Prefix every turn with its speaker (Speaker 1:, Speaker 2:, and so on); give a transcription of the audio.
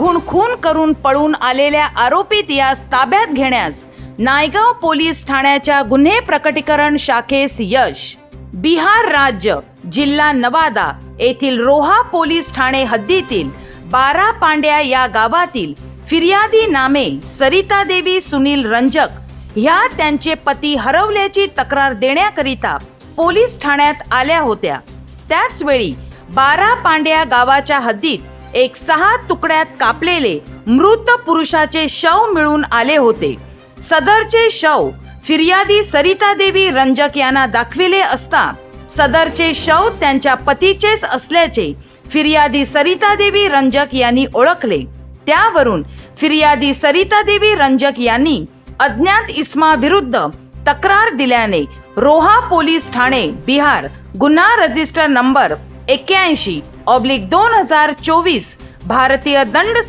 Speaker 1: मागून खून करून पळून आलेल्या आरोपीत यास ताब्यात घेण्यास नायगाव पोलीस ठाण्याच्या गुन्हे प्रकटीकरण शाखेस यश. बिहार राज्य, जिल्हा नवादा येथील रोहा पोलीस ठाणे हद्दीतील 12 पांड्या या गावातील फिर्यादी नामे सरिता देवी सुनील रंजक ह्या त्यांचे पती हरवल्याची तक्रार देण्याकरिता पोलीस ठाण्यात आल्या होत्या. त्याच वेळी 12 पांड्या गावाच्या हद्दीत एक 6 तुकड्यात कापलेले मृत पुरुषाचे शव मिळून आले होते. सदरचे शव फिर्यादी सरिता देवी रंजक यांना दाखविले असता सदरचे शव त्यांच्या पतीचेच असल्याचे फिर्यादी सरिता देवी रंजक यांनी ओळखले. त्यावरून फिर्यादी सरिता देवी रंजक यांनी अज्ञात इसमा विरुद्ध तक्रार दिल्याने रोहा पोलीस ठाणे बिहार गुन्हा रजिस्टर नंबर 81/2024 भारतीय दंड